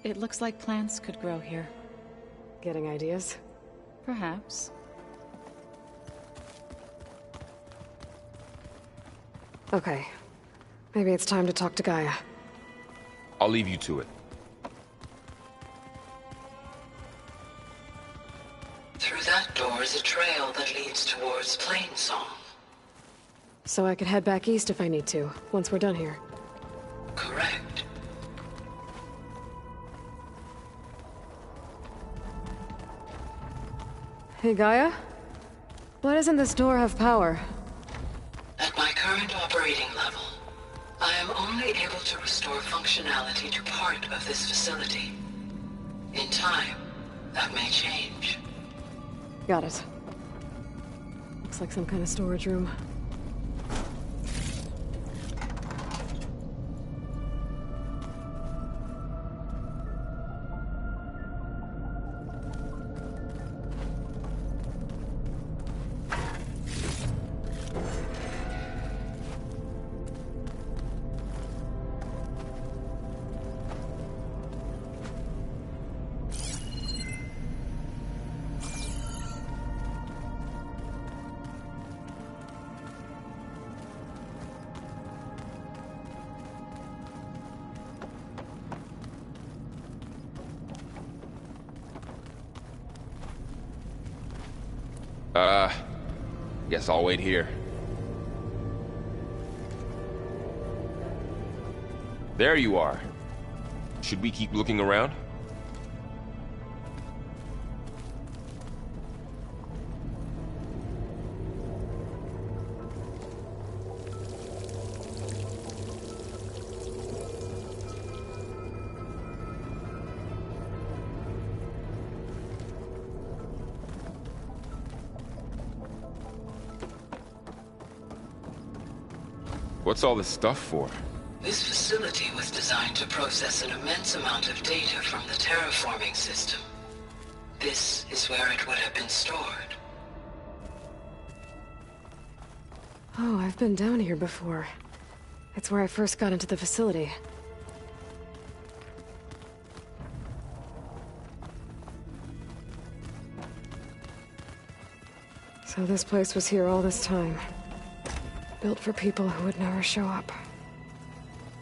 It looks like plants could grow here. Getting ideas? Perhaps. Okay. Maybe it's time to talk to Gaia. I'll leave you to it. Through that door is a trail that leads towards Plainsong. So I could head back east if I need to, once we're done here. Correct. Hey, Gaia? Why doesn't this door have power? At my current operating level, I am only able to restore functionality to part of this facility. In time, that may change. Got it. Looks like some kind of storage room. Guess I'll wait here. There you are. Should we keep looking around? What's all this stuff for? This facility was designed to process an immense amount of data from the terraforming system. This is where it would have been stored. Oh, I've been down here before. It's where I first got into the facility. So this place was here all this time. Built for people who would never show up.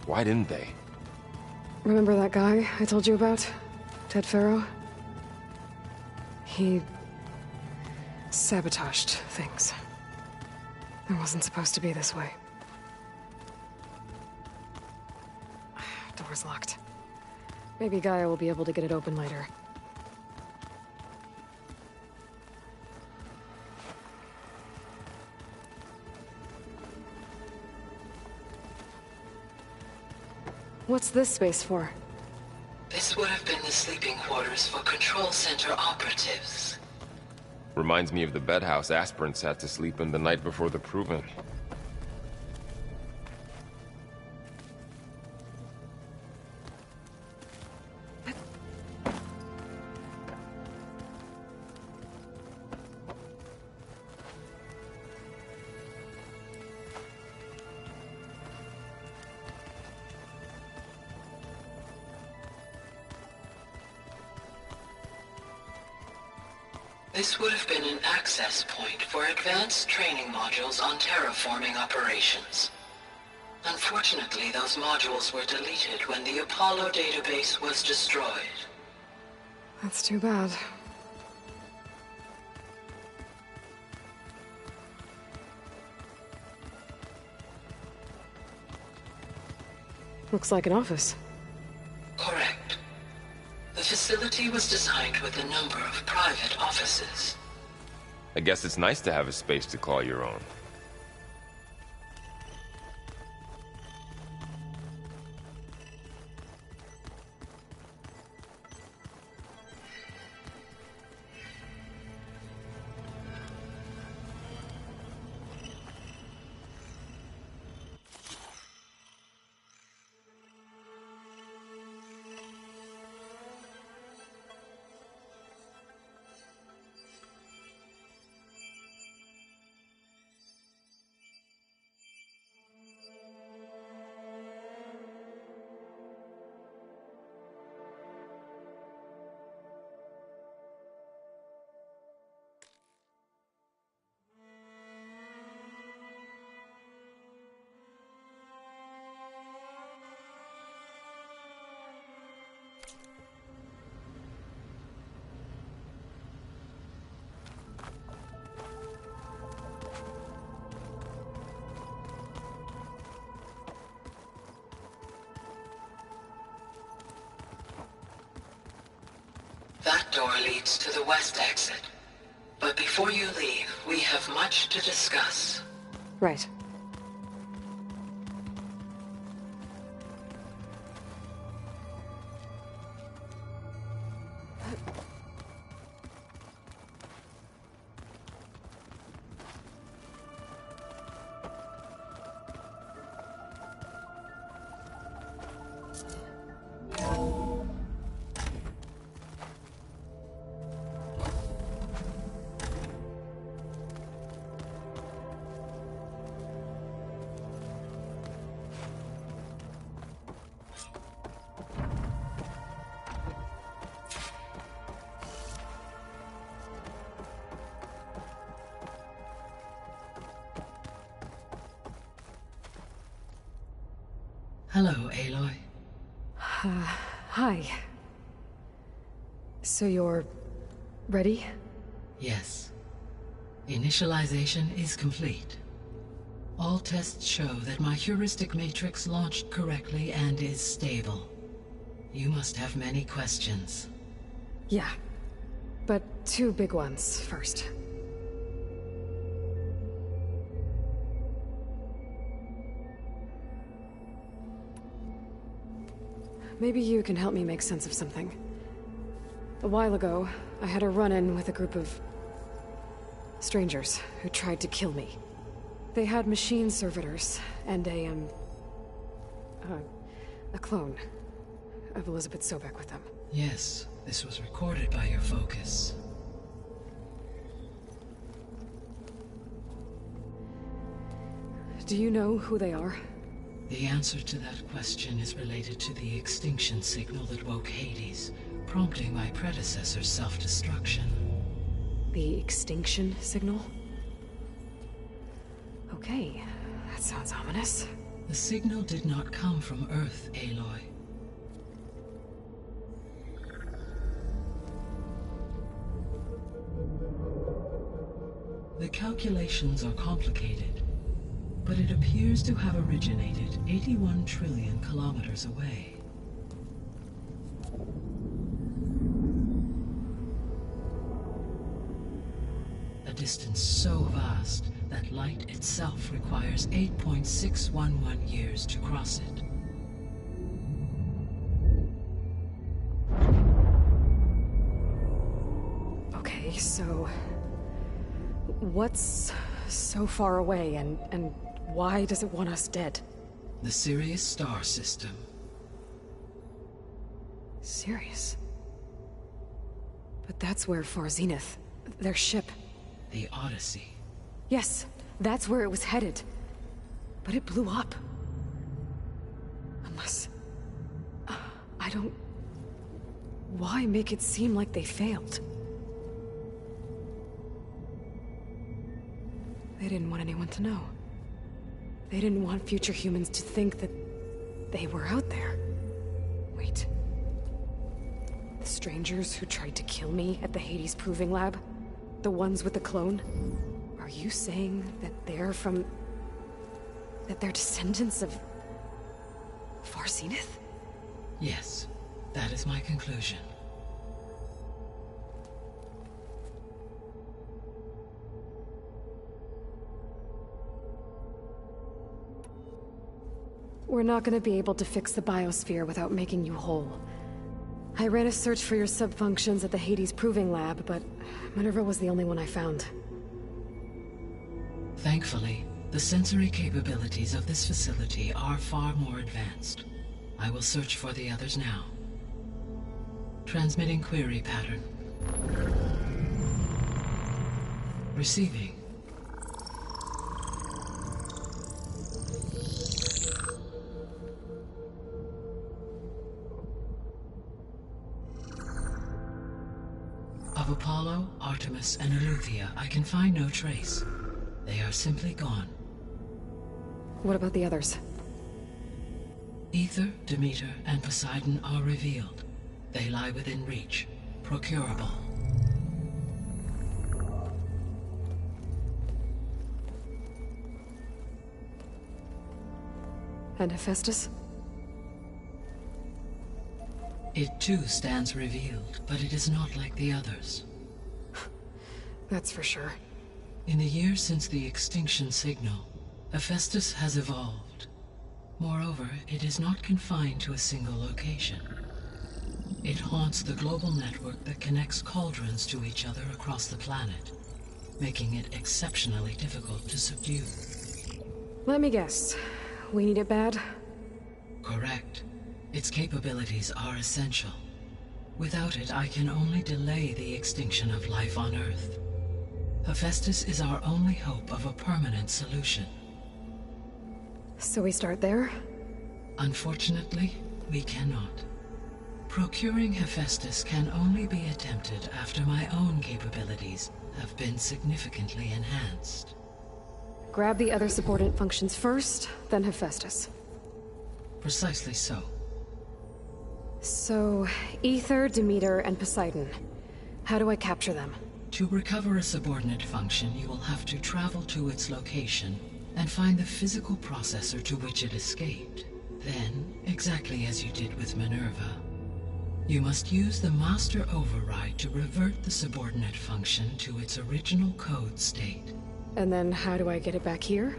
Why didn't they? Remember that guy I told you about? Ted Farrow? He sabotaged things. It wasn't supposed to be this way. Door's locked. Maybe Gaia will be able to get it open later. What's this space for? This would have been the sleeping quarters for Control Center operatives. Reminds me of the bedhouse aspirants had to sleep in the night before the proving. This would have been an access point for advanced training modules on terraforming operations. Unfortunately, those modules were deleted when the Apollo database was destroyed. That's too bad. Looks like an office. Correct. The facility was designed with a number of private offices. I guess it's nice to have a space to call your own. That door leads to the west exit. But before you leave, we have much to discuss. Right. Hello, Aloy. Hi. So you're... ready? Yes. Initialization is complete. All tests show that my heuristic matrix launched correctly and is stable. You must have many questions. Yeah. But two big ones first. Maybe you can help me make sense of something. A while ago, I had a run-in with a group of... strangers who tried to kill me. They had machine servitors and a clone of Elizabeth Sobek with them. Yes, this was recorded by your focus. Do you know who they are? The answer to that question is related to the extinction signal that woke Hades, prompting my predecessor's self-destruction. The extinction signal? Okay, that sounds ominous. The signal did not come from Earth, Aloy. The calculations are complicated, but it appears to have originated 81 trillion kilometers away. A distance so vast that light itself requires 8.611 years to cross it. Okay, so... what's so far away, and why does it want us dead? The Sirius star system. Sirius? But that's where Far Zenith, their ship... The Odyssey. Yes, that's where it was headed. But it blew up. Unless... I don't... Why make it seem like they failed? They didn't want anyone to know. They didn't want future humans to think that they were out there. Wait. The strangers who tried to kill me at the Hades Proving Lab? The ones with the clone? Are you saying that they're from... that they're descendants of... Far Zenith? Yes, that is my conclusion. We're not gonna be able to fix the biosphere without making you whole. I ran a search for your subfunctions at the Hades Proving Lab, but Minerva was the only one I found. Thankfully, the sensory capabilities of this facility are far more advanced. I will search for the others now. Transmitting query pattern. Receiving. Of Apollo, Artemis, and Eleuthia, I can find no trace. They are simply gone. What about the others? Ether, Demeter, and Poseidon are revealed. They lie within reach, procurable. And Hephaestus? It too stands revealed, but it is not like the others. That's for sure. In the years since the extinction signal, Hephaestus has evolved. Moreover, it is not confined to a single location. It haunts the global network that connects cauldrons to each other across the planet, making it exceptionally difficult to subdue. Let me guess. We need it bad? Correct. Its capabilities are essential. Without it, I can only delay the extinction of life on Earth. Hephaestus is our only hope of a permanent solution. So we start there? Unfortunately, we cannot. Procuring Hephaestus can only be attempted after my own capabilities have been significantly enhanced. Grab the other subordinate functions first, then Hephaestus. Precisely so. So, Ether, Demeter, and Poseidon. How do I capture them? To recover a subordinate function, you will have to travel to its location and find the physical processor to which it escaped. Then, exactly as you did with Minerva, you must use the master override to revert the subordinate function to its original code state. And then how do I get it back here?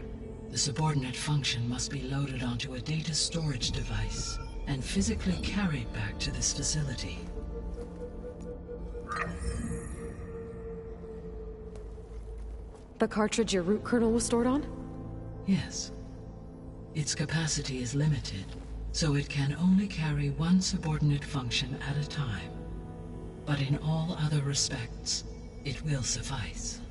The subordinate function must be loaded onto a data storage device and physically carried back to this facility. The cartridge your root kernel was stored on? Yes. Its capacity is limited, so it can only carry one subordinate function at a time. But in all other respects, it will suffice.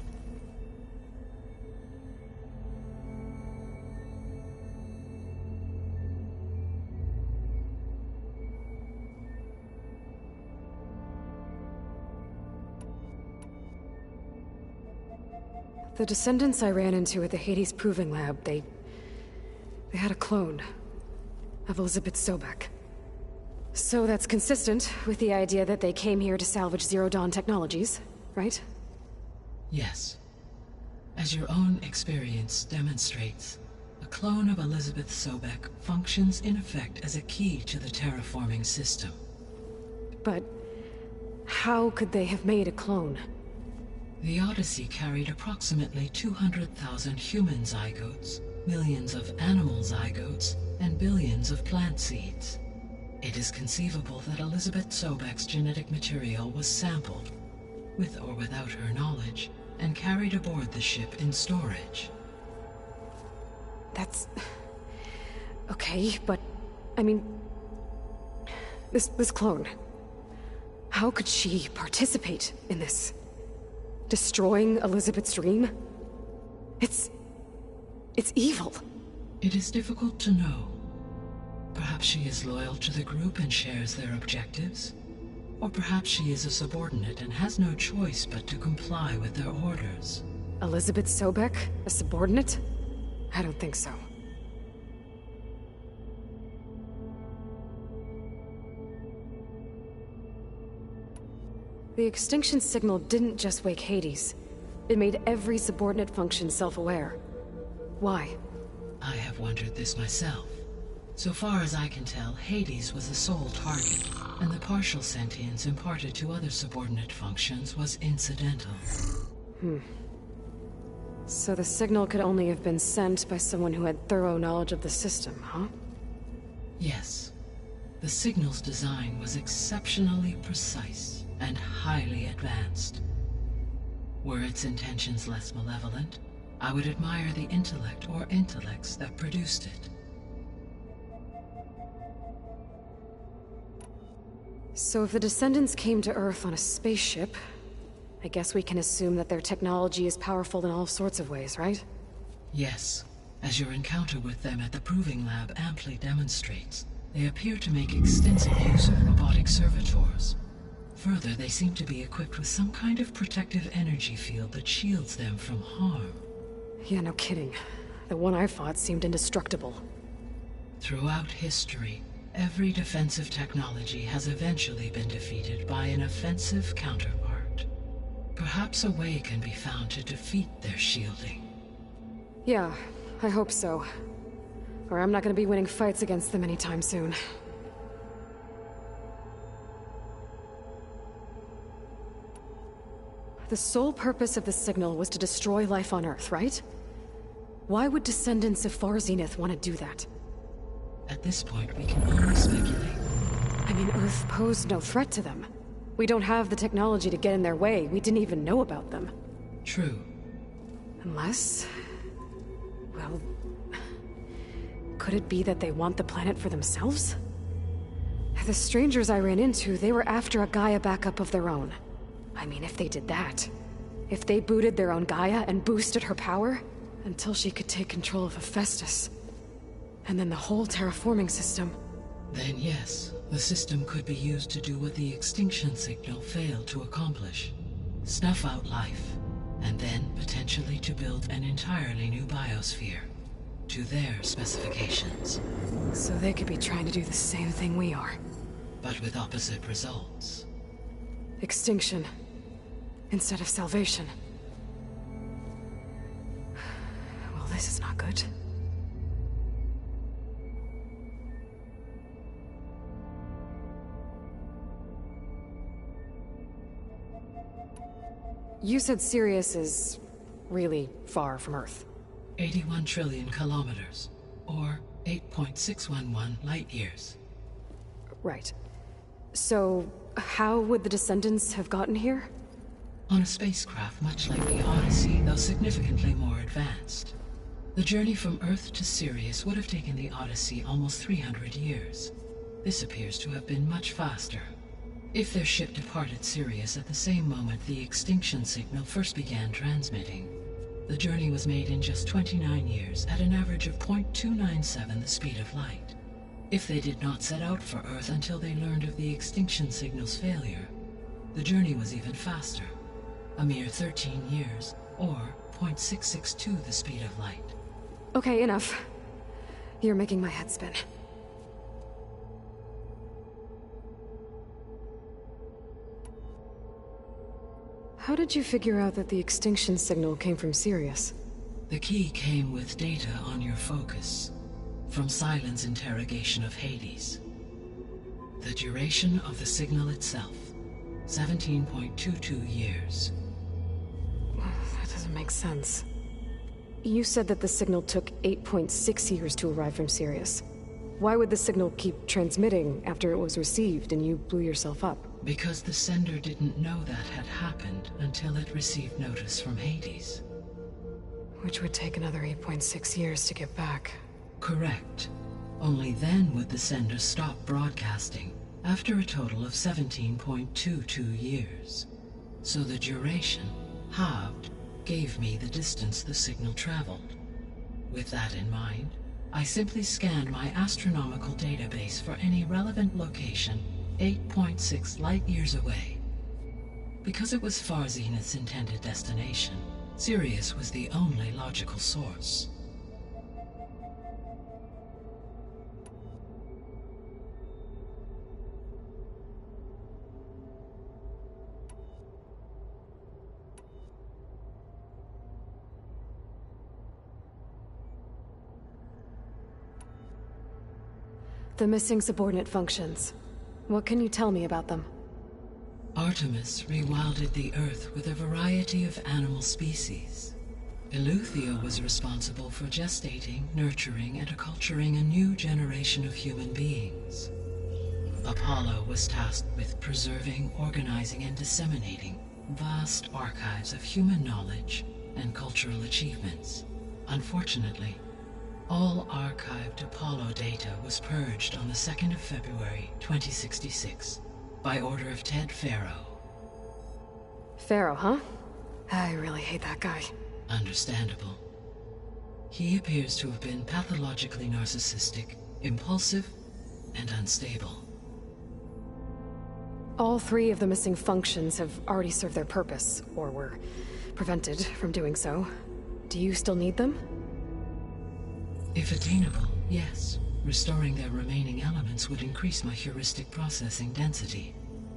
The descendants I ran into at the Hades Proving Lab, they had a clone of Elizabeth Sobek. So that's consistent with the idea that they came here to salvage Zero Dawn technologies, right? Yes. As your own experience demonstrates, a clone of Elizabeth Sobek functions in effect as a key to the terraforming system. But how could they have made a clone? The Odyssey carried approximately 200,000 human zygotes, millions of animal zygotes, and billions of plant seeds. It is conceivable that Elizabeth Sobek's genetic material was sampled, with or without her knowledge, and carried aboard the ship in storage. That's... okay, but... I mean... This clone... How could she participate in this? Destroying Elizabeth's dream? It's evil. It is difficult to know. Perhaps she is loyal to the group and shares their objectives. Or perhaps she is a subordinate and has no choice but to comply with their orders. Elizabeth Sobek? A subordinate? I don't think so. The extinction signal didn't just wake Hades. It made every subordinate function self-aware. Why? I have wondered this myself. So far as I can tell, Hades was the sole target, and the partial sentience imparted to other subordinate functions was incidental. So the signal could only have been sent by someone who had thorough knowledge of the system, huh? Yes. The signal's design was exceptionally precise and highly advanced. Were its intentions less malevolent, I would admire the intellect or intellects that produced it. So if the descendants came to Earth on a spaceship, I guess we can assume that their technology is powerful in all sorts of ways, right? Yes. As your encounter with them at the Proving Lab amply demonstrates, they appear to make extensive use of robotic servitors. Further, they seem to be equipped with some kind of protective energy field that shields them from harm. Yeah, no kidding. The one I fought seemed indestructible. Throughout history, every defensive technology has eventually been defeated by an offensive counterpart. Perhaps a way can be found to defeat their shielding. Yeah, I hope so. Or I'm not gonna be winning fights against them anytime soon. The sole purpose of the signal was to destroy life on Earth, right? Why would descendants of Far Zenith want to do that? At this point, we can only speculate. I mean, Earth posed no threat to them. We don't have the technology to get in their way. We didn't even know about them. True. Unless... well... could it be that they want the planet for themselves? The strangers I ran into, they were after a Gaia backup of their own. I mean, if they did that... if they booted their own Gaia and boosted her power... until she could take control of Hephaestus. And then the whole terraforming system. Then yes, the system could be used to do what the extinction signal failed to accomplish. Snuff out life, and then potentially to build an entirely new biosphere. To their specifications. So they could be trying to do the same thing we are. But with opposite results. Extinction. Instead of salvation. Well, this is not good. You said Sirius is really far from Earth. 81 trillion kilometers, or 8.611 light years. Right. So, how would the descendants have gotten here? On a spacecraft much like the Odyssey, though significantly more advanced. The journey from Earth to Sirius would have taken the Odyssey almost 300 years. This appears to have been much faster. If their ship departed Sirius at the same moment the extinction signal first began transmitting, the journey was made in just 29 years at an average of 0.297 the speed of light. If they did not set out for Earth until they learned of the extinction signal's failure, the journey was even faster, a mere 13 years, or 0.662 the speed of light. Okay, enough. You're making my head spin. How did you figure out that the extinction signal came from Sirius? The key came with data on your focus, from Silent's interrogation of Hades. The duration of the signal itself, 17.22 years. That doesn't make sense. You said that the signal took 8.6 years to arrive from Sirius. Why would the signal keep transmitting after it was received and you blew yourself up? Because the sender didn't know that had happened until it received notice from Hades. Which would take another 8.6 years to get back. Correct. Only then would the sender stop broadcasting, after a total of 17.22 years. So the duration, halved, gave me the distance the signal traveled. With that in mind, I simply scanned my astronomical database for any relevant location 8.6 light-years away. Because it was Far Zenith's intended destination, Sirius was the only logical source. The missing subordinate functions. What can you tell me about them? Artemis rewilded the Earth with a variety of animal species. Eleuthia was responsible for gestating, nurturing, and acculturating a new generation of human beings. Apollo was tasked with preserving, organizing, and disseminating vast archives of human knowledge and cultural achievements. Unfortunately, all archived Apollo data was purged on the 2nd of February, 2066, by order of Ted Faro. Pharaoh, huh? I really hate that guy. Understandable. He appears to have been pathologically narcissistic, impulsive, and unstable. All three of the missing functions have already served their purpose, or were prevented from doing so. Do you still need them? If attainable, yes. Restoring their remaining elements would increase my heuristic processing density.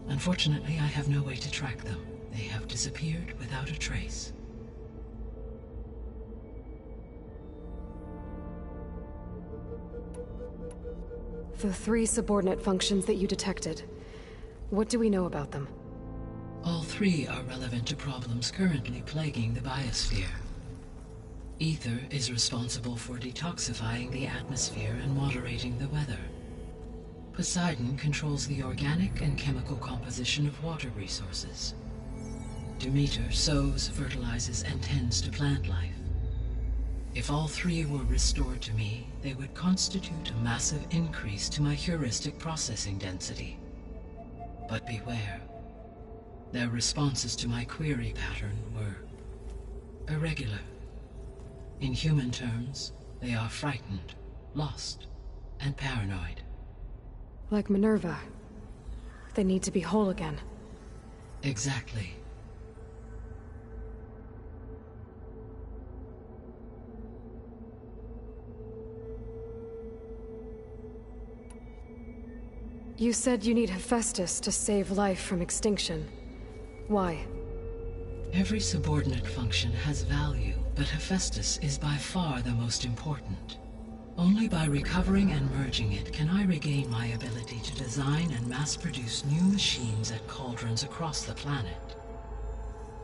Unfortunately, I have no way to track them. They have disappeared without a trace. The three subordinate functions that you detected. What do we know about them? All three are relevant to problems currently plaguing the biosphere. Ether is responsible for detoxifying the atmosphere and moderating the weather. Poseidon controls the organic and chemical composition of water resources. Demeter sows, fertilizes, and tends to plant life. If all three were restored to me, they would constitute a massive increase to my heuristic processing density. But beware. Their responses to my query pattern were irregular. In human terms, they are frightened, lost, and paranoid. Like Minerva. They need to be whole again. Exactly. You said you need Hephaestus to save life from extinction. Why? Every subordinate function has value, but Hephaestus is by far the most important. Only by recovering and merging it can I regain my ability to design and mass-produce new machines at cauldrons across the planet.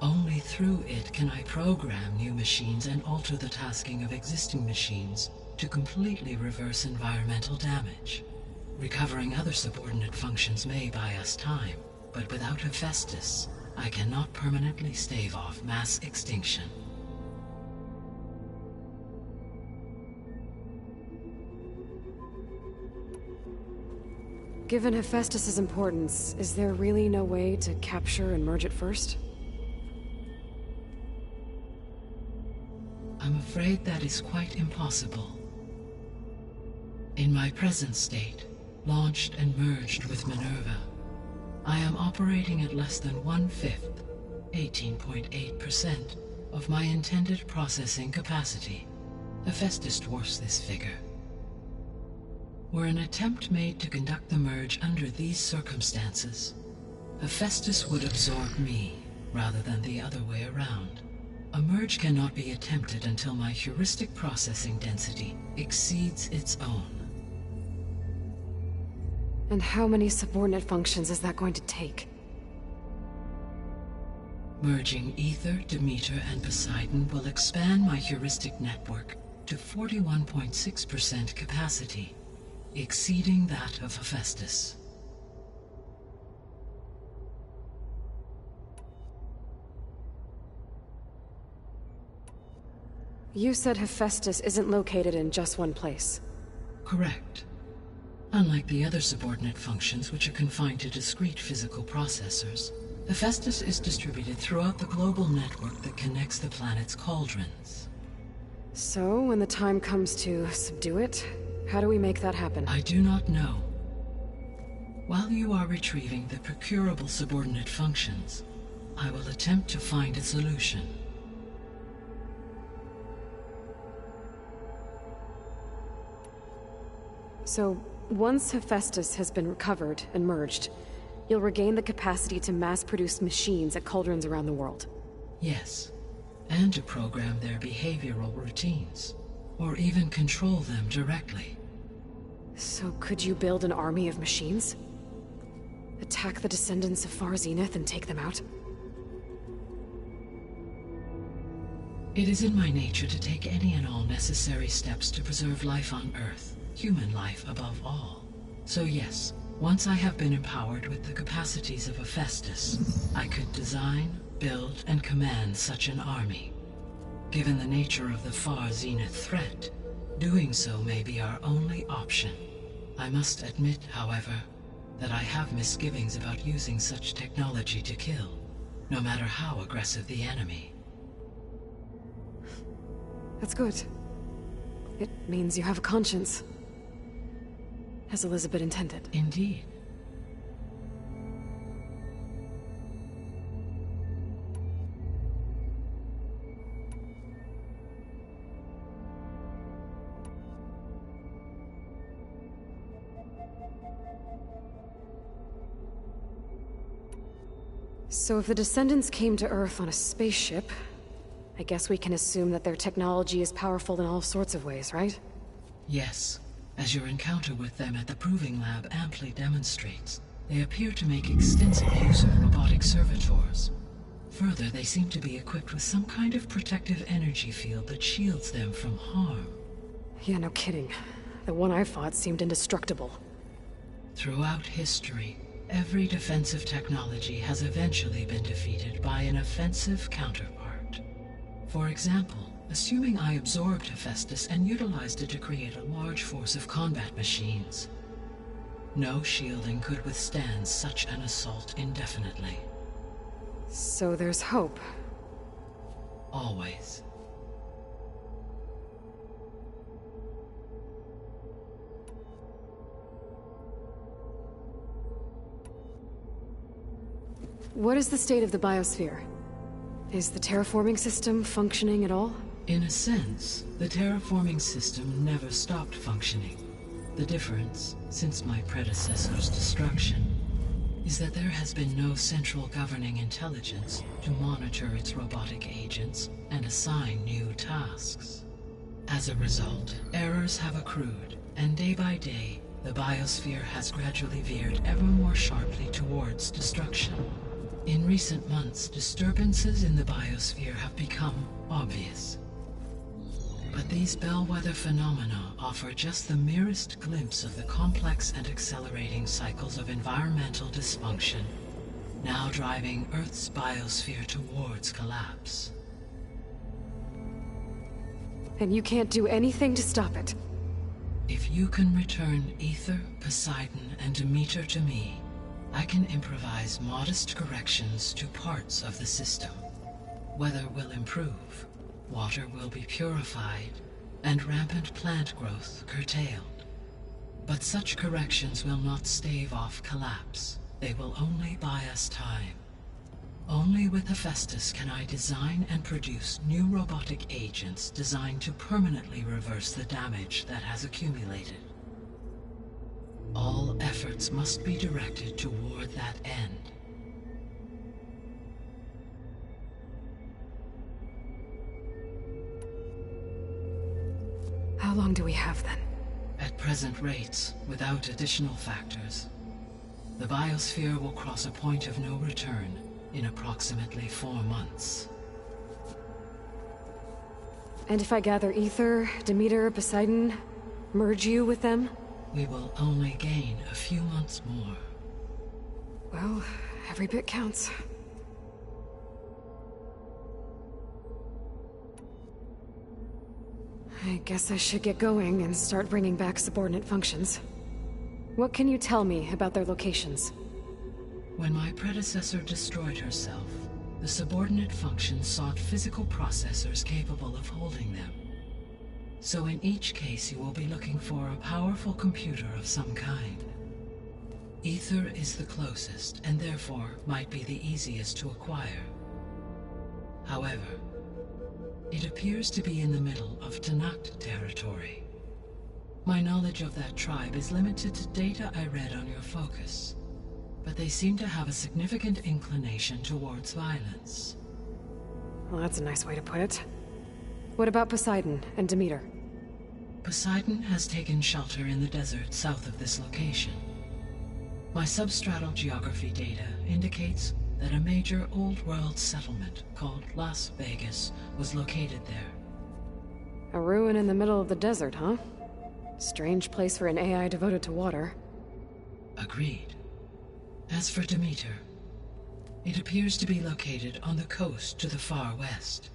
Only through it can I program new machines and alter the tasking of existing machines to completely reverse environmental damage. Recovering other subordinate functions may buy us time, but without Hephaestus, I cannot permanently stave off mass extinction. Given Hephaestus's importance, is there really no way to capture and merge it first? I'm afraid that is quite impossible. In my present state, launched and merged with Minerva, I am operating at less than 1/5, 18.8%, of my intended processing capacity. Hephaestus dwarfs this figure. Were an attempt made to conduct the merge under these circumstances, Hephaestus would absorb me, rather than the other way around. A merge cannot be attempted until my heuristic processing density exceeds its own. And how many subordinate functions is that going to take? Merging Ether, Demeter, and Poseidon will expand my heuristic network to 41.6% capacity, exceeding that of Hephaestus. You said Hephaestus isn't located in just one place. Correct. Unlike the other subordinate functions, which are confined to discrete physical processors, Hephaestus is distributed throughout the global network that connects the planet's cauldrons. So, when the time comes to subdue it, how do we make that happen? I do not know. While you are retrieving the procurable subordinate functions, I will attempt to find a solution. So, once Hephaestus has been recovered and merged, you'll regain the capacity to mass-produce machines at cauldrons around the world. Yes, and to program their behavioral routines, or even control them directly. So could you build an army of machines? Attack the descendants of Far Zenith and take them out? It is in my nature to take any and all necessary steps to preserve life on Earth, human life above all. So yes, once I have been empowered with the capacities of Hephaestus, I could design, build, and command such an army. Given the nature of the Far Zenith threat, doing so may be our only option. I must admit, however, that I have misgivings about using such technology to kill, no matter how aggressive the enemy. That's good. It means you have a conscience. As Elizabeth intended. Indeed. So if the descendants came to Earth on a spaceship, I guess we can assume that their technology is powerful in all sorts of ways, right? Yes, as your encounter with them at the Proving Lab amply demonstrates. They appear to make extensive use of robotic servitors. Further, they seem to be equipped with some kind of protective energy field that shields them from harm. Yeah, no kidding. The one I fought seemed indestructible. Throughout history, every defensive technology has eventually been defeated by an offensive counterpart. For example, assuming I absorbed Hephaestus and utilized it to create a large force of combat machines. No shielding could withstand such an assault indefinitely. So there's hope. Always. What is the state of the biosphere? Is the terraforming system functioning at all? In a sense, the terraforming system never stopped functioning. The difference, since my predecessor's destruction, is that there has been no central governing intelligence to monitor its robotic agents and assign new tasks. As a result, errors have accrued, and day by day, the biosphere has gradually veered ever more sharply towards destruction. In recent months, disturbances in the biosphere have become obvious. But these bellwether phenomena offer just the merest glimpse of the complex and accelerating cycles of environmental dysfunction, now driving Earth's biosphere towards collapse. And you can't do anything to stop it? If you can return Ether, Poseidon, and Demeter to me, I can improvise modest corrections to parts of the system. Weather will improve, water will be purified, and rampant plant growth curtailed. But such corrections will not stave off collapse. They will only buy us time. Only with Hephaestus can I design and produce new robotic agents designed to permanently reverse the damage that has accumulated. All efforts must be directed toward that end. How long do we have then? At present rates, without additional factors, the biosphere will cross a point of no return in approximately 4 months. And if I gather Ether, Demeter, Poseidon, merge you with them? We will only gain a few months more. Well, every bit counts. I guess I should get going and start bringing back subordinate functions. What can you tell me about their locations? When my predecessor destroyed herself, the subordinate functions sought physical processors capable of holding them. So in each case you will be looking for a powerful computer of some kind. Ether is the closest, and therefore might be the easiest to acquire. However, it appears to be in the middle of Tanakh territory. My knowledge of that tribe is limited to data I read on your focus, but they seem to have a significant inclination towards violence. Well, that's a nice way to put it. What about Poseidon and Demeter? Poseidon has taken shelter in the desert south of this location. My substratal geography data indicates that a major old-world settlement called Las Vegas was located there. A ruin in the middle of the desert, huh? Strange place for an AI devoted to water. Agreed. As for Demeter, it appears to be located on the coast to the far west.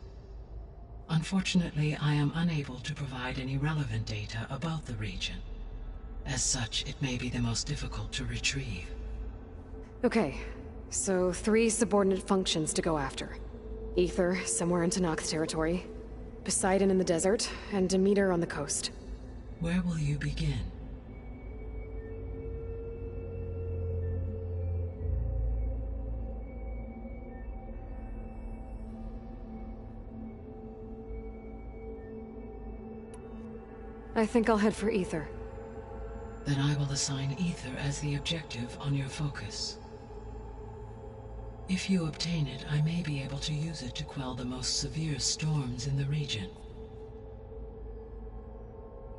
Unfortunately, I am unable to provide any relevant data about the region. As such, it may be the most difficult to retrieve. Okay, so 3 subordinate functions to go after. Ether, somewhere in Tanakh territory. Poseidon in the desert, and Demeter on the coast. Where will you begin? I think I'll head for Ether. Then I will assign Ether as the objective on your focus. If you obtain it, I may be able to use it to quell the most severe storms in the region.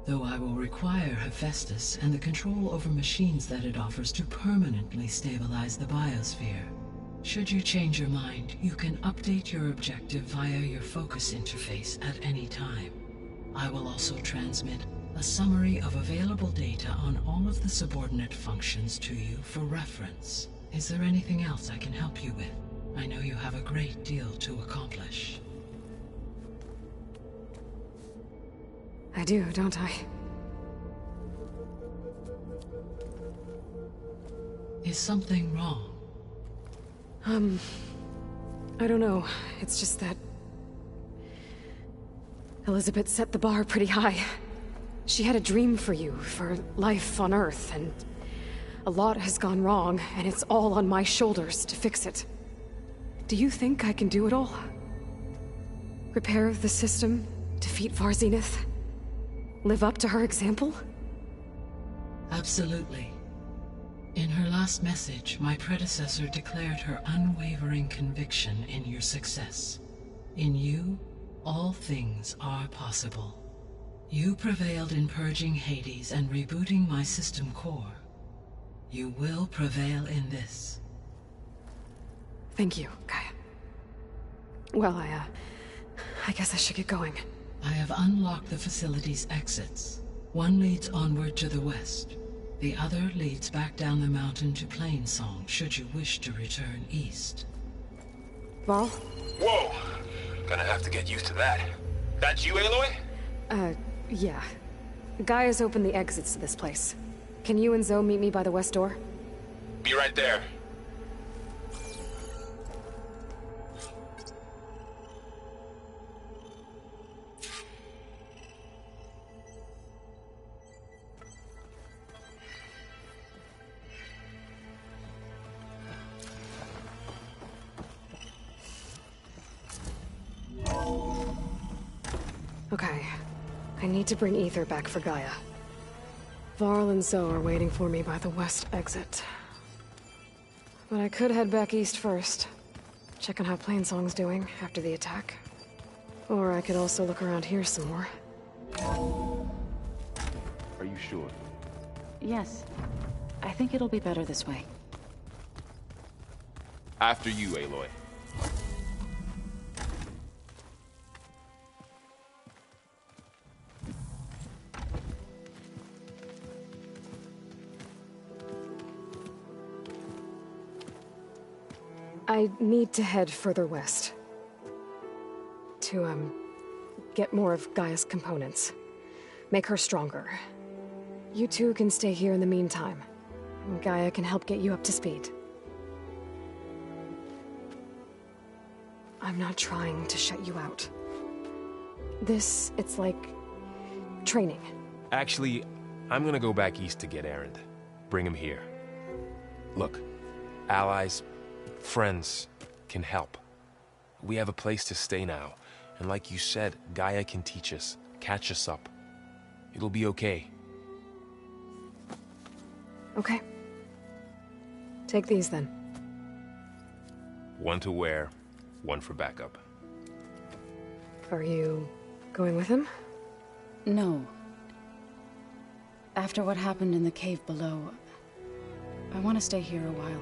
though I will require Hephaestus and the control over machines that it offers to permanently stabilize the biosphere. Should you change your mind, you can update your objective via your focus interface at any time. I will also transmit a summary of available data on all of the subordinate functions to you for reference. Is there anything else I can help you with? I know you have a great deal to accomplish. I do, don't I? Is something wrong? I don't know. It's just that Elizabeth set the bar pretty high. She had a dream for you, for life on Earth, and a lot has gone wrong, and it's all on my shoulders to fix it. Do you think I can do it all? Repair the system, defeat Varzenith, live up to her example? Absolutely. In her last message, my predecessor declared her unwavering conviction in your success. In you, all things are possible. You prevailed in purging Hades and rebooting my system core. You will prevail in this. Thank you, Gaia. Well, I guess I should get going. I have unlocked the facility's exits. One leads onward to the west. The other leads back down the mountain to Plainsong, should you wish to return east. Varl? Whoa! Gonna have to get used to that. That's you, Aloy? Yeah. Gaia's opened the exits to this place. Can you and Zoe meet me by the west door? Be right there. Okay. I need to bring Ether back for Gaia. Varl and Zoe are waiting for me by the west exit. But I could head back east first. Check on how Plainsong's doing after the attack. Or I could also look around here some more. Are you sure? Yes. I think it'll be better this way. After you, Aloy. I need to head further west. To, get more of Gaia's components. Make her stronger. You two can stay here in the meantime. Gaia can help get you up to speed. I'm not trying to shut you out. It's like training. Actually, I'm gonna go back east to get Erend. Bring him here. Look, allies, friends can help. We have a place to stay now, and like you said, Gaia can teach us, catch us up. It'll be okay. Okay. Take these then. One to wear, one for backup. Are you going with him? No. After what happened in the cave below, I want to stay here a while.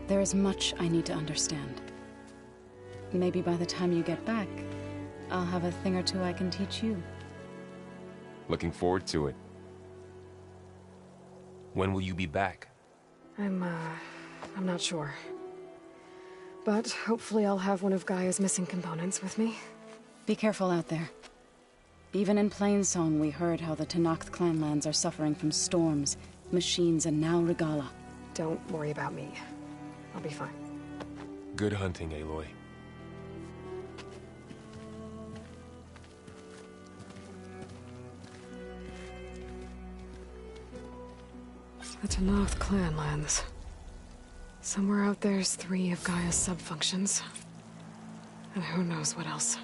There is much I need to understand. Maybe by the time you get back, I'll have a thing or two I can teach you. Looking forward to it. When will you be back? I'm not sure. But hopefully I'll have one of Gaia's missing components with me. Be careful out there. Even in Plainsong, we heard how the Tenakth clanlands are suffering from storms, machines, and now Regala. Don't worry about me. I'll be fine. Good hunting, Aloy. The Tenakth clanlands. Somewhere out there's 3 of Gaia's sub-functions. And who knows what else.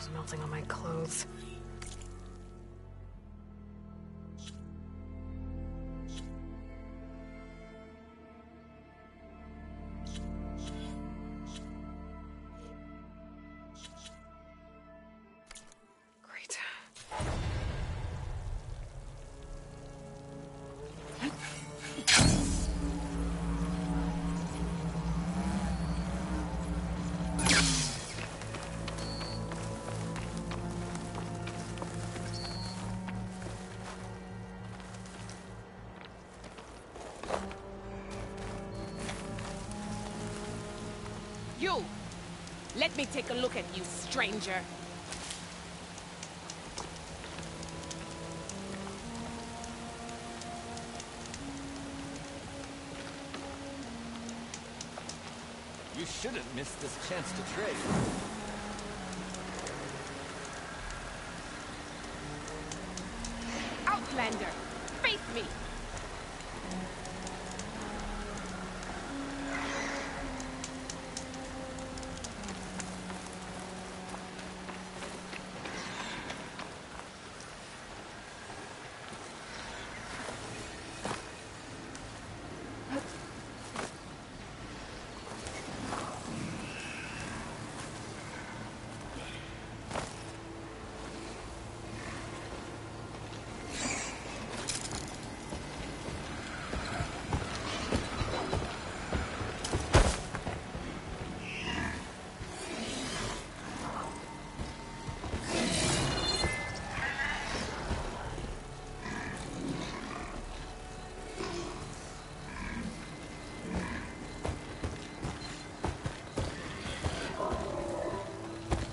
Snow's melting on my clothes. Great. You! Let me take a look at you, stranger. You shouldn't miss this chance to trade. Outlander! Face me!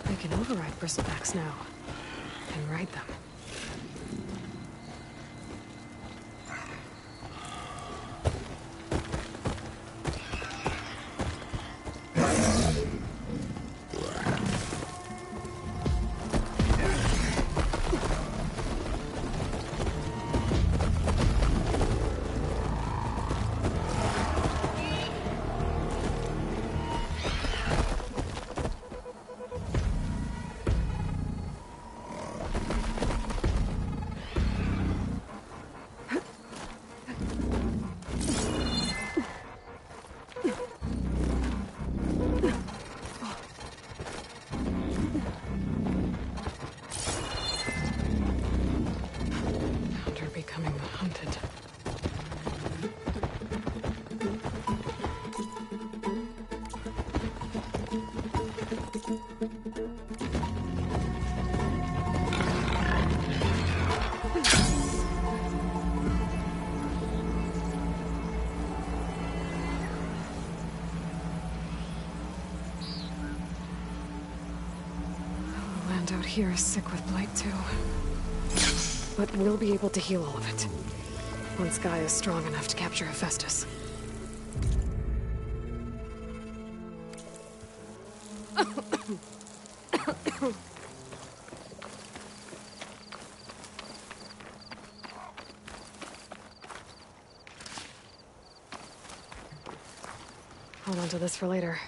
I can override bristlebacks now. And ride them. Found her becoming the hunted. The land out here is sick with blight too. But we'll be able to heal all of it. Once Guy is strong enough to capture Hephaestus. Hold on to this for later.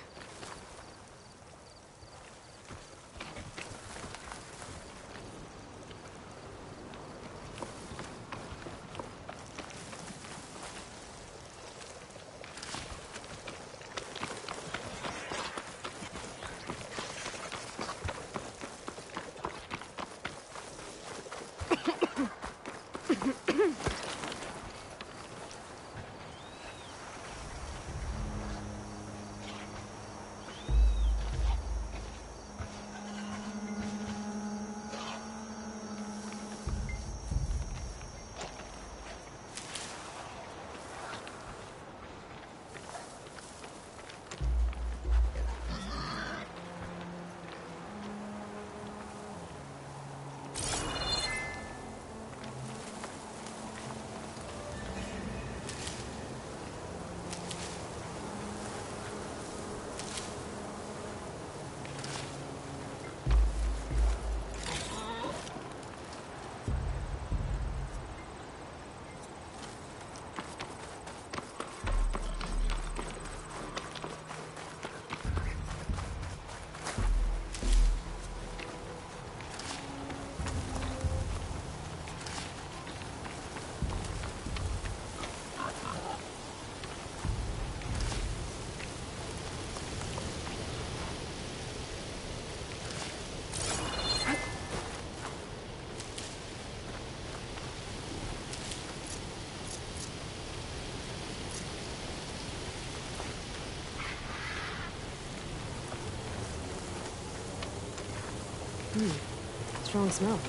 Strong smell.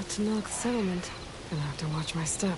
To knock the settlement. Gonna have to watch my step.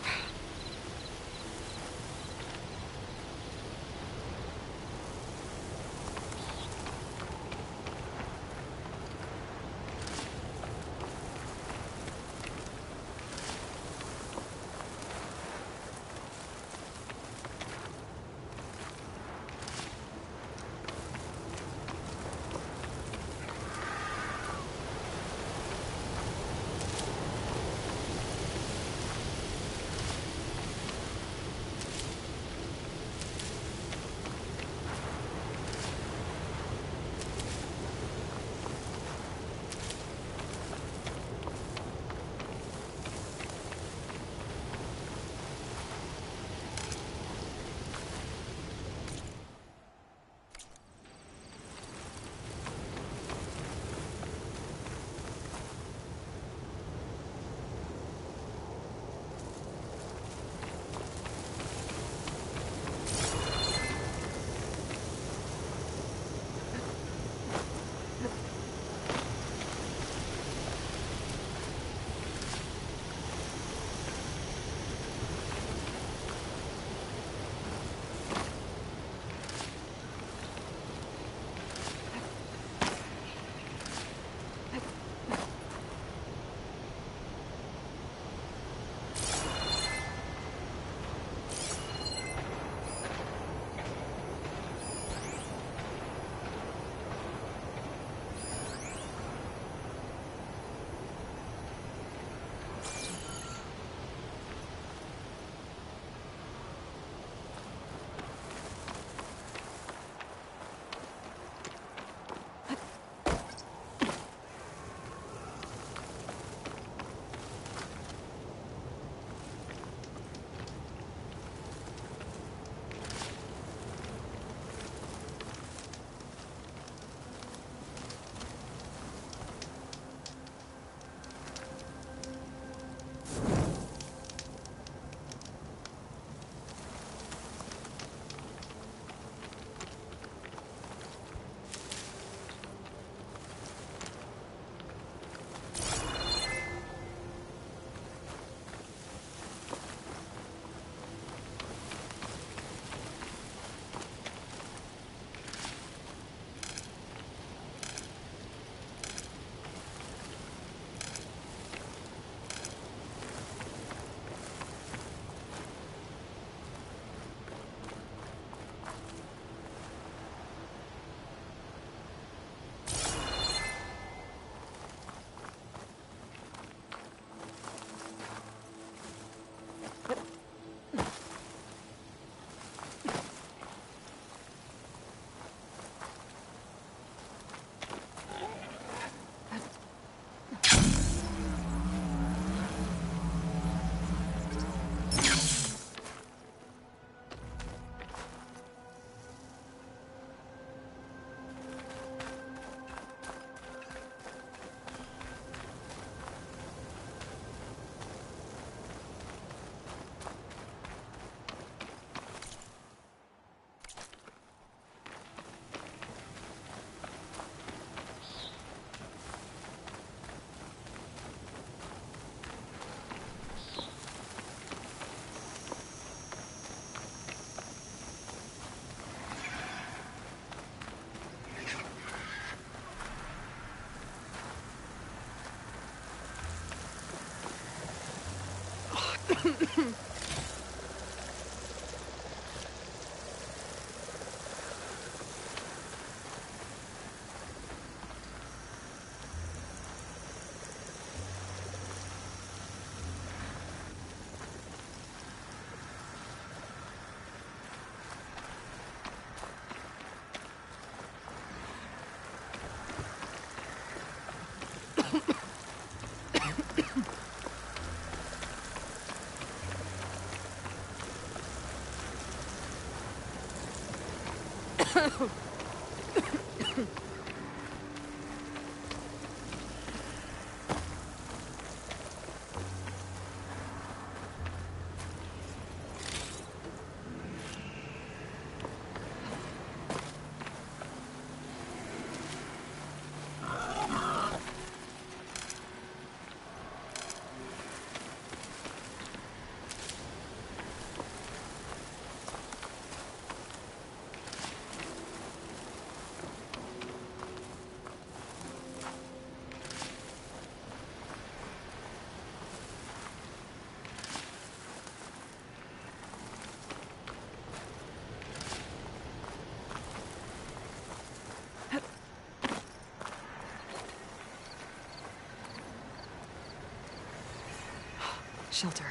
Shelter.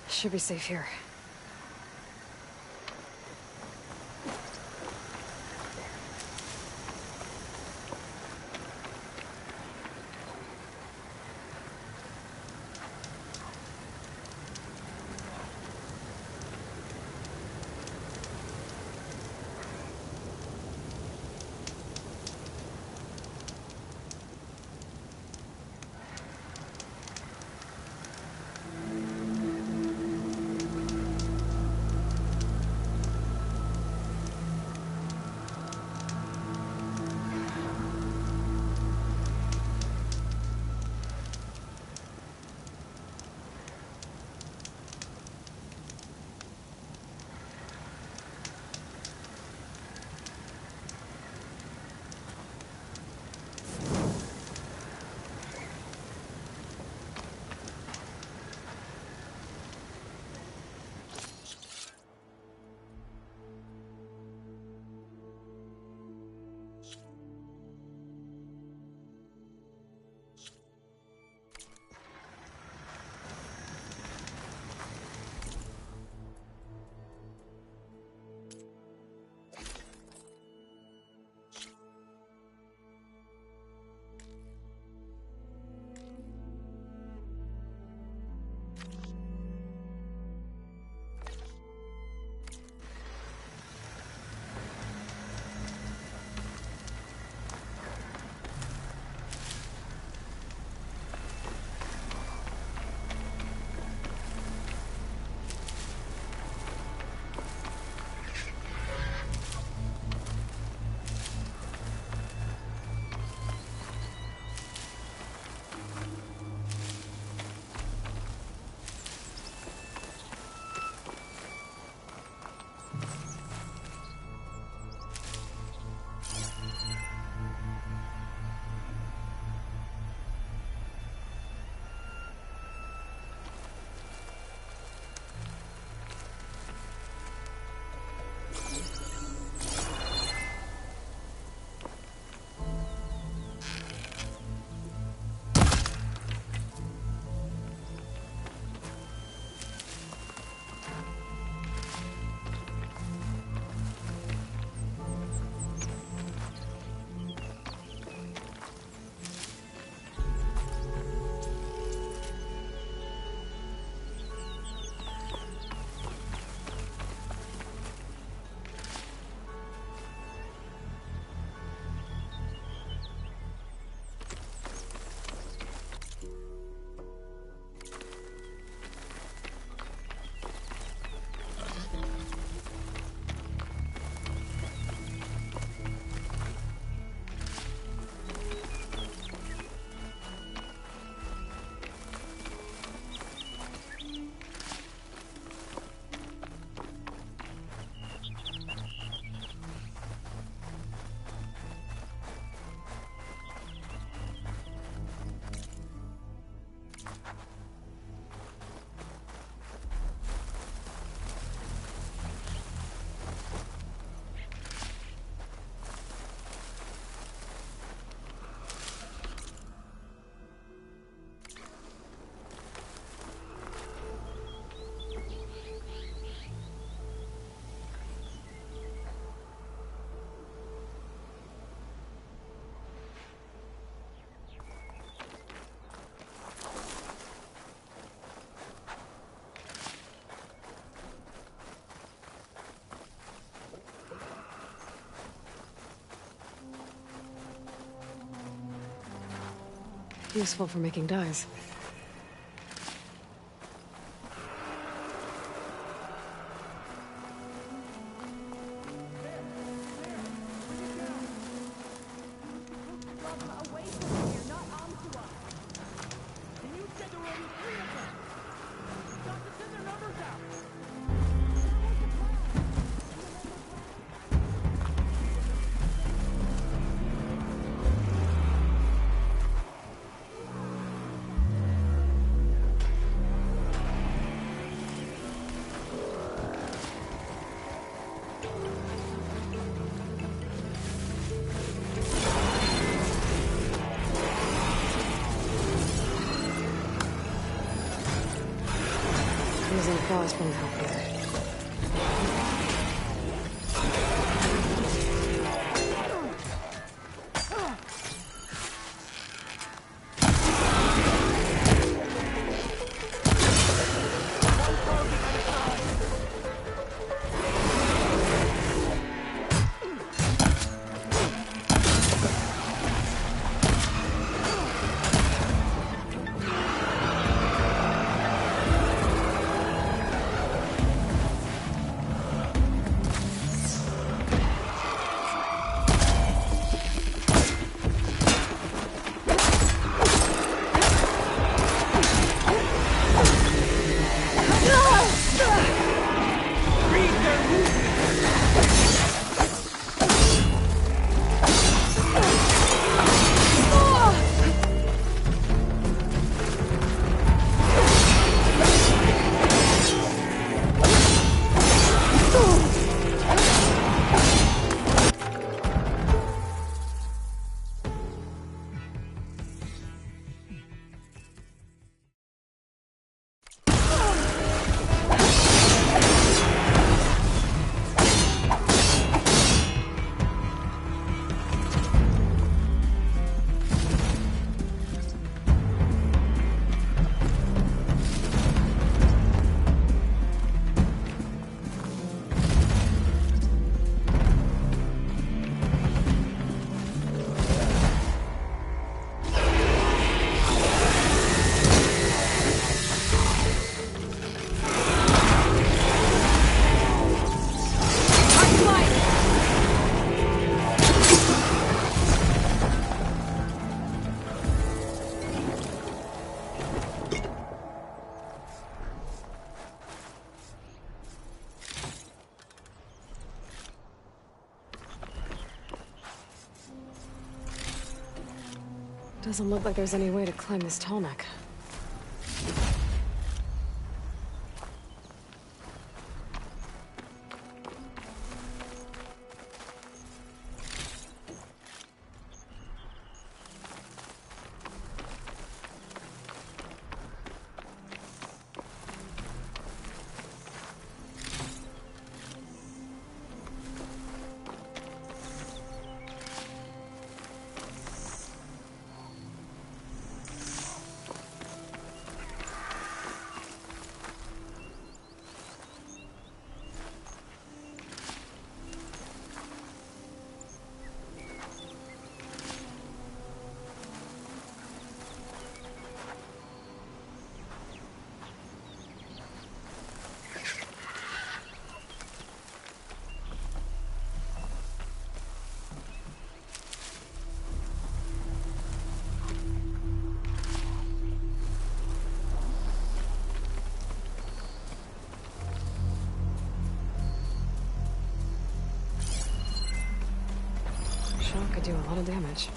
Should be safe here. Useful for making dyes. Using claws won't help either. Doesn't look like there's any way to climb this tall neck. Shock could do a lot of damage.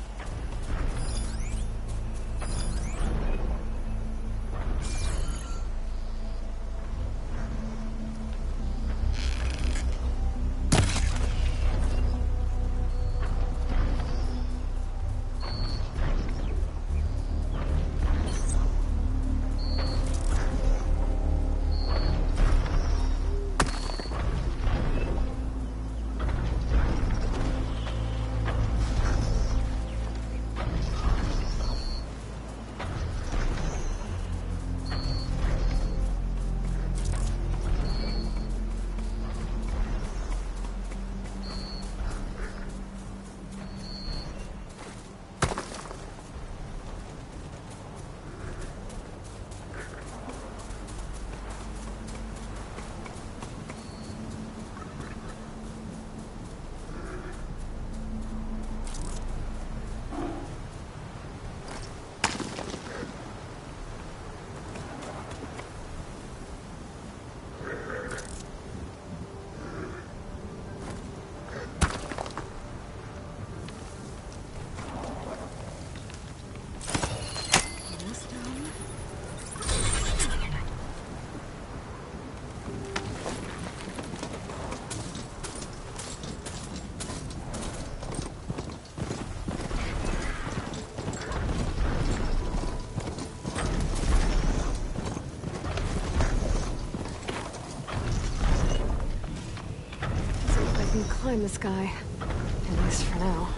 find this guy. At least for now.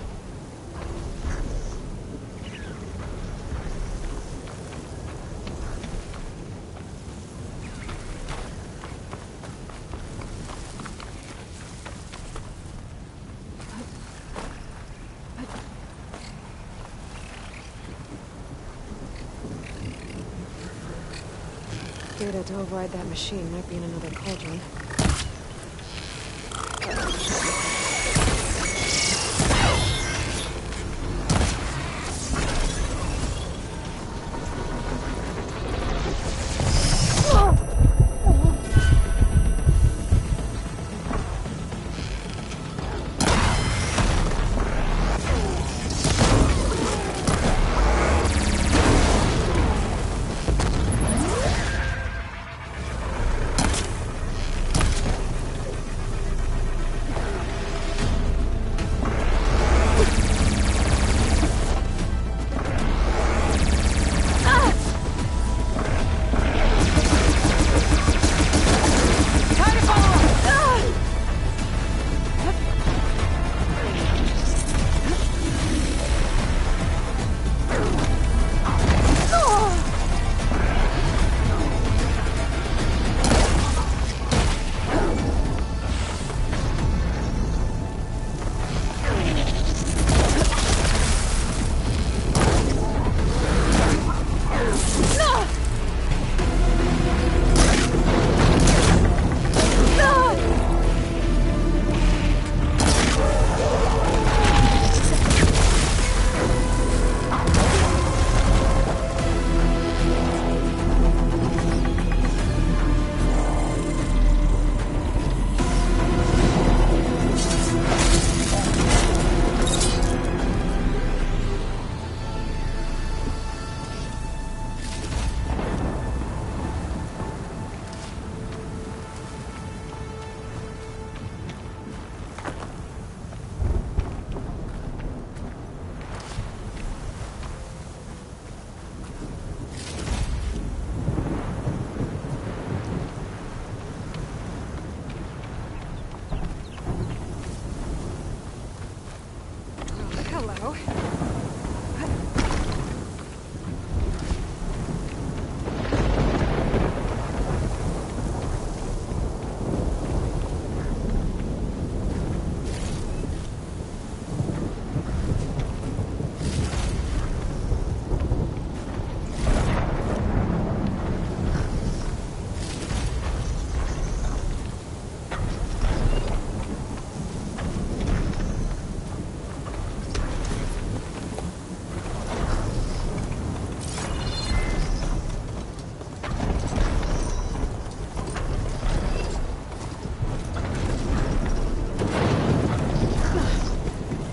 Data to override that machine might be in another cauldron. Hello.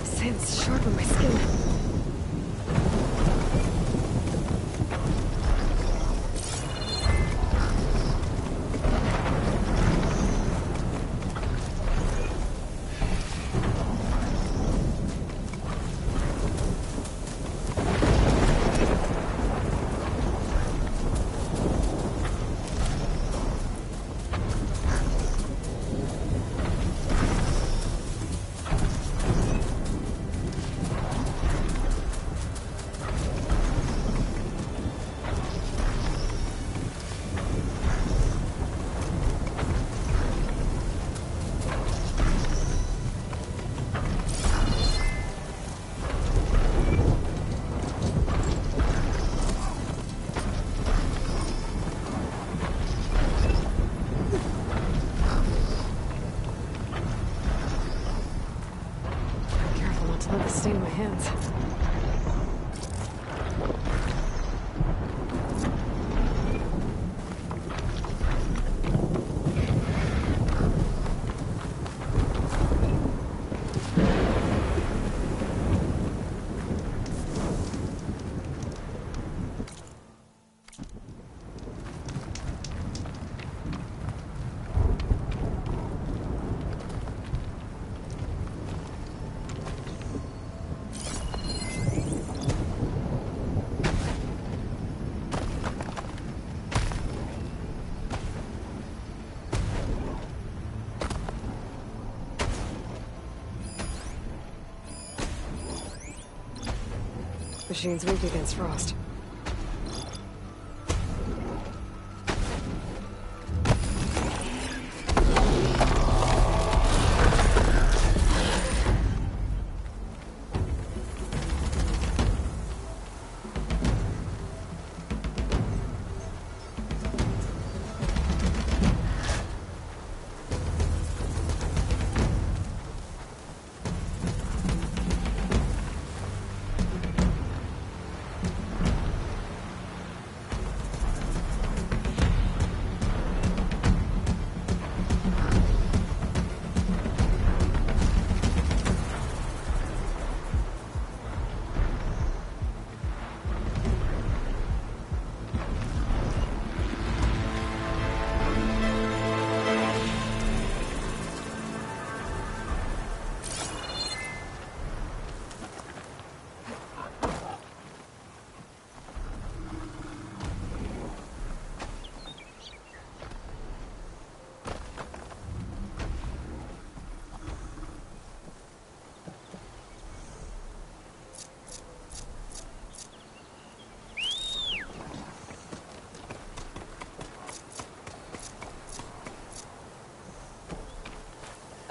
Sand's sharp on my skin. Careful not to let this stain my hands. Machine's weak against frost.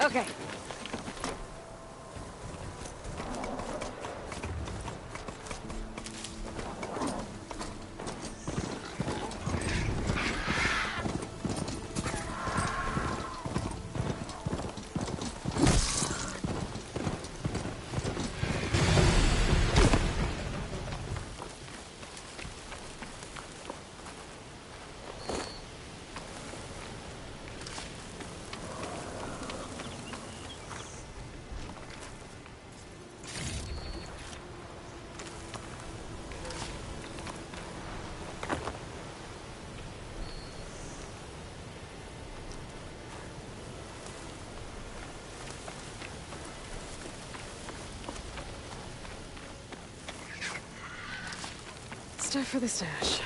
Okay. Stuff for the stash.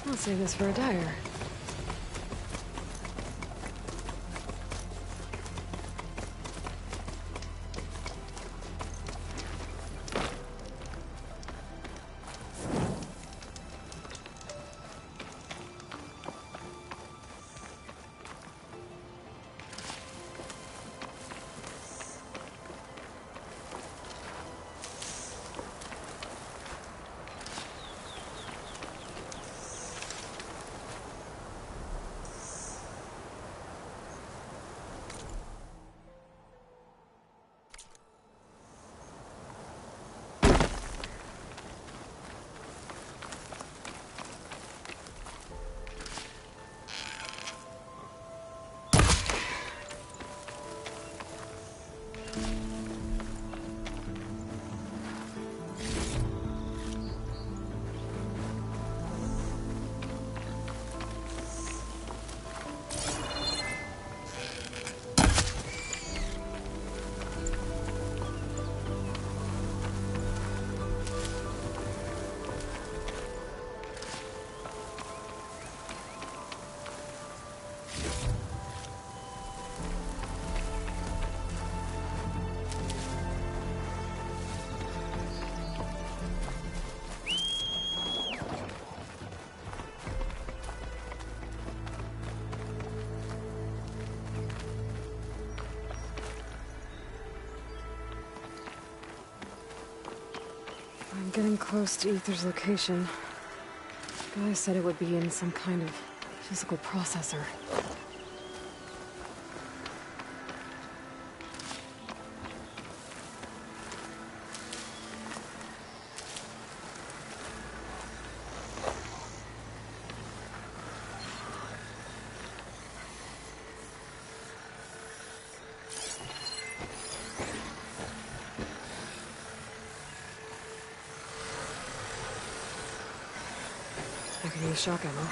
I'll save this for a dyer. I'm getting close to Ether's location. Guy said it would be in some kind of physical processor. the shock ammo.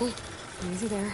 Oh, easy there.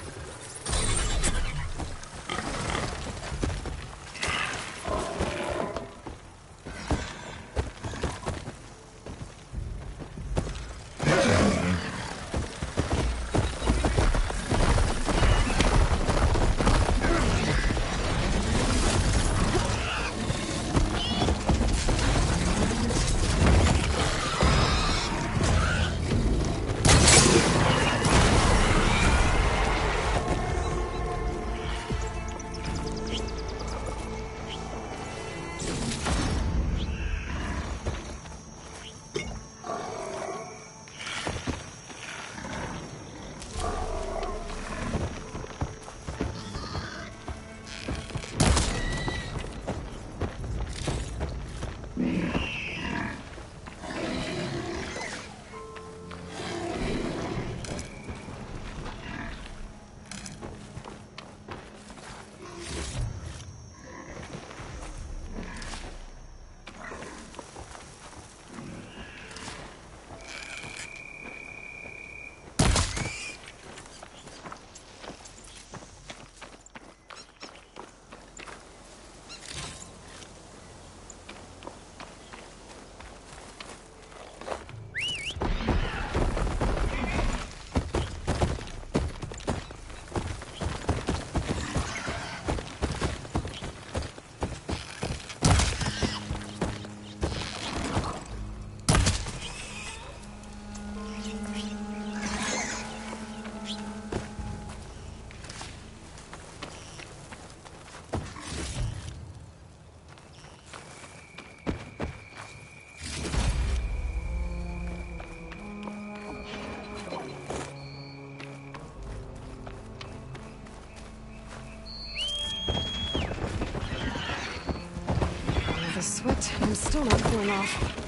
The sweat, I'm still not cooling off.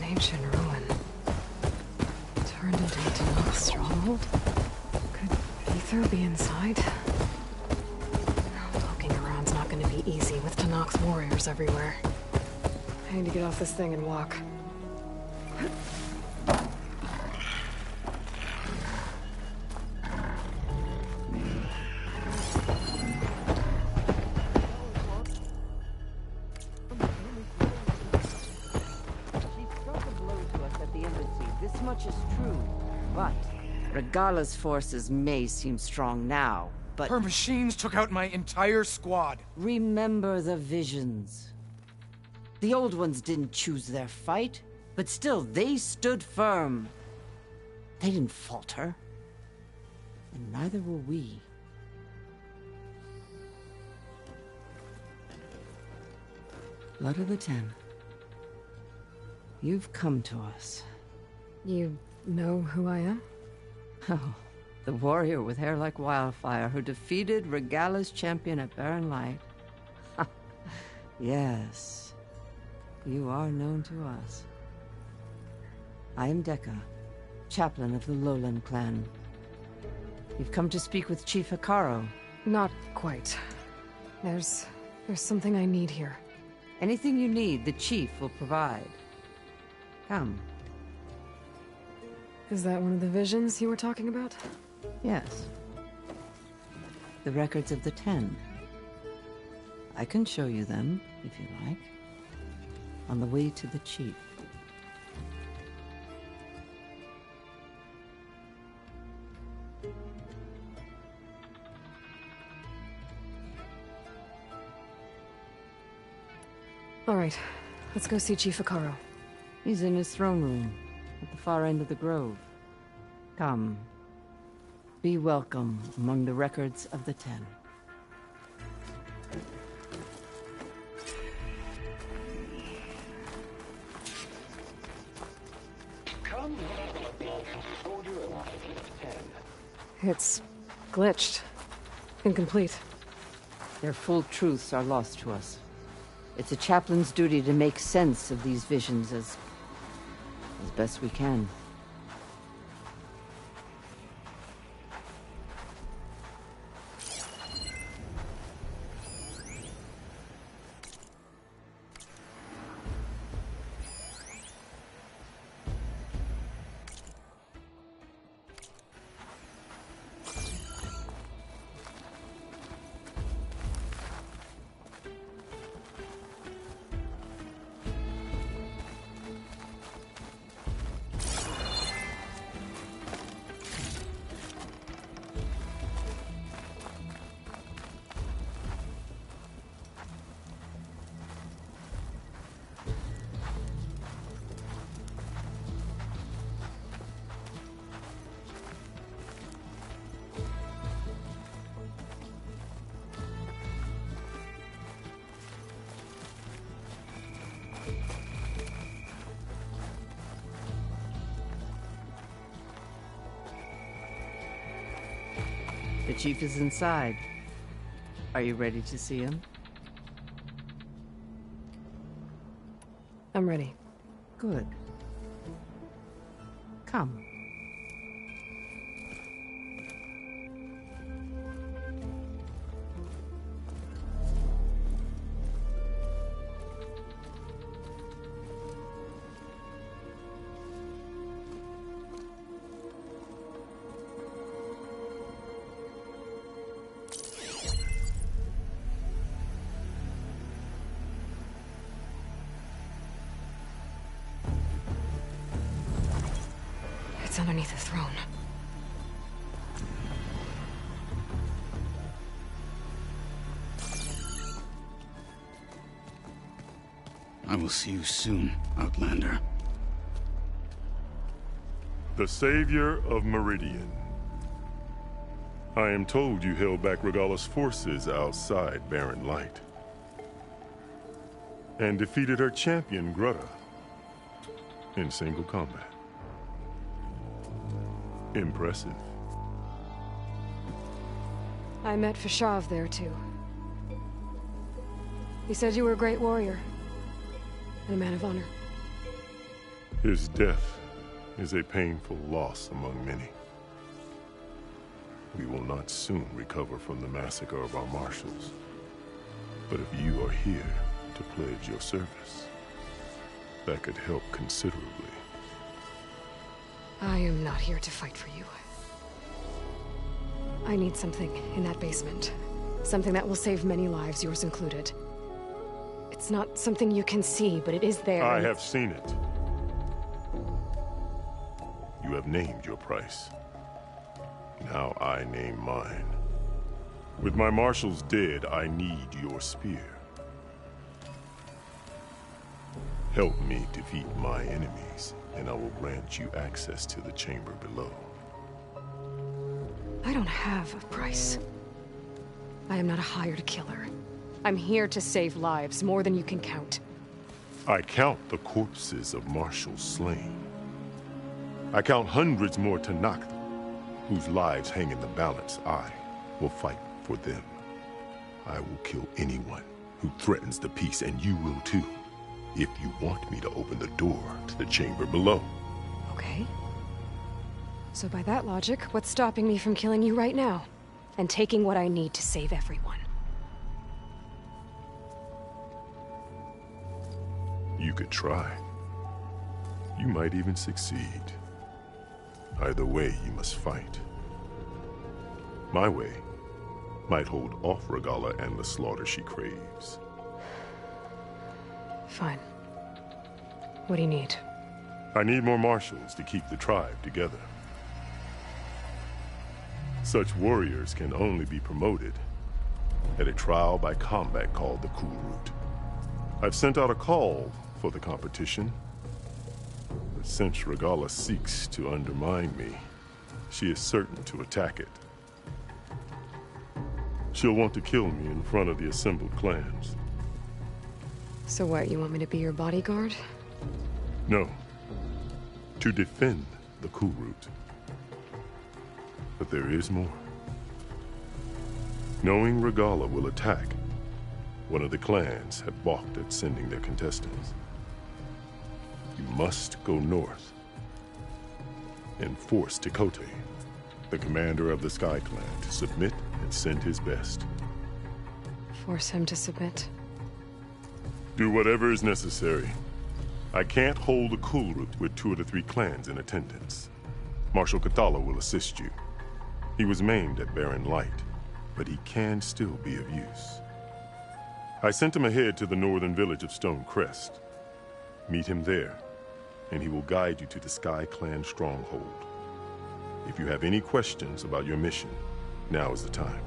Ancient ruin. Turned into a Tanakh stronghold? Could Ether be inside? Poking around's not gonna be easy with Tanakh's warriors everywhere. I need to get off this thing and walk. Regala's forces may seem strong now, but... Her machines took out my entire squad. Remember the visions. The old ones didn't choose their fight, but still, they stood firm. They didn't falter. And neither will we. Blood of the Ten. You've come to us. You know who I am? Oh, The warrior with hair like wildfire who defeated Regala's champion at Barren Light. Yes, you are known to us. I am Dekka, chaplain of the Lowland clan. You've come to speak with Chief Hikaru. Not quite. There's something I need here. Anything you need, the chief will provide. Come. Is that one of the visions you were talking about? Yes. The records of the 10. I can show you them, if you like. On the way to the chief. All right, let's go see Chief Hikaru. He's in his throne room, at the far end of the grove. Come. Be welcome among the records of the 10. It's glitched. Incomplete. Their full truths are lost to us. It's a chaplain's duty to make sense of these visions as best we can. The chief is inside. Are you ready to see him? I'm ready. Good. Come. It's underneath the throne. I will see you soon, Outlander. The savior of Meridian. I am told you held back Regala's forces outside Barren Light. And defeated her champion, Grutta, in single combat. Impressive. I met Fashav there, too. He said you were a great warrior. And a man of honor. His death is a painful loss among many. We will not soon recover from the massacre of our marshals. But if you are here to pledge your service, that could help considerably. I am not here to fight for you. I need something in that basement. Something that will save many lives, yours included. It's not something you can see, but it is there. I have seen it. You have named your price. Now I name mine. With my marshals dead, I need your spear. Help me defeat my enemies, and I will grant you access to the chamber below. I don't have a price. I am not a hired killer. I'm here to save lives, more than you can count. I count the corpses of marshals slain. I count hundreds more to knock them. whose lives hang in the balance, I will fight for them. I will kill anyone who threatens the peace, and you will too, if you want me to open the door to the chamber below. Okay. So by that logic, what's stopping me from killing you right now? And taking what I need to save everyone? You could try. You might even succeed. Either way, you must fight. My way might hold off Regalla and the slaughter she craves. Fine. What do you need? I need more marshals to keep the tribe together. Such warriors can only be promoted at a trial by combat called the Cool Route. I've sent out a call for the competition, but since Regalla seeks to undermine me, she is certain to attack it. She'll want to kill me in front of the assembled clans. So what, you want me to be your bodyguard? No. To defend the Cool Route. But there is more. Knowing Regalla will attack, one of the clans had balked at sending their contestants. You must go north and force Tekote, the commander of the Sky Clan, to submit and send his best. Force him to submit? Do whatever is necessary. I can't hold the Cool Route with 2 of the 3 clans in attendance. Marshal Cathala will assist you. He was maimed at Barren Light, but he can still be of use. I sent him ahead to the northern village of Stone Crest. Meet him there, and he will guide you to the Sky Clan stronghold. If you have any questions about your mission, now is the time.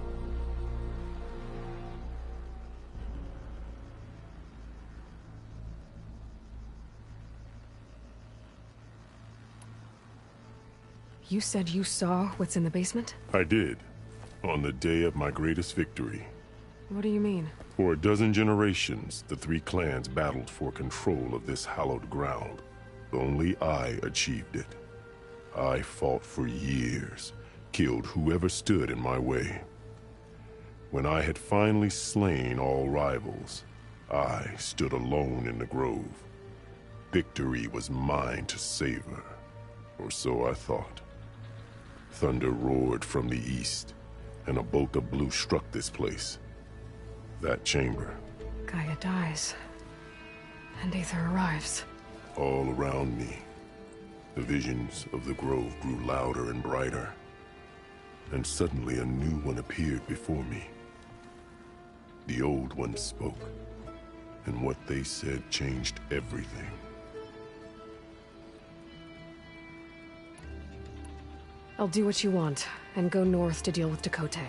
You said you saw what's in the basement? I did, on the day of my greatest victory. What do you mean? For a dozen generations, the 3 clans battled for control of this hallowed ground. Only I achieved it. I fought for years, killed whoever stood in my way. When I had finally slain all rivals, I stood alone in the grove. Victory was mine to savor, or so I thought. Thunder roared from the east, and a bolt of blue struck this place. That chamber. Gaia dies, and Aether arrives. All around me, the visions of the grove grew louder and brighter, and suddenly a new one appeared before me. The old ones spoke, and what they said changed everything. I'll do what you want, and go north to deal with Tekote.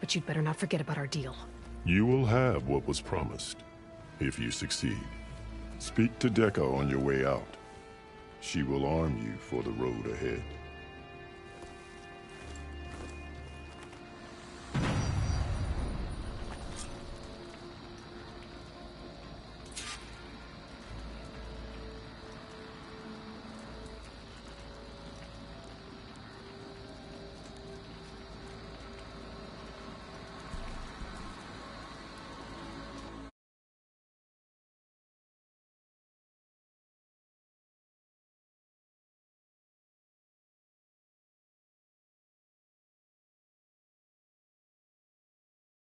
But you'd better not forget about our deal. You will have what was promised, if you succeed. Speak to Dekka on your way out. She will arm you for the road ahead.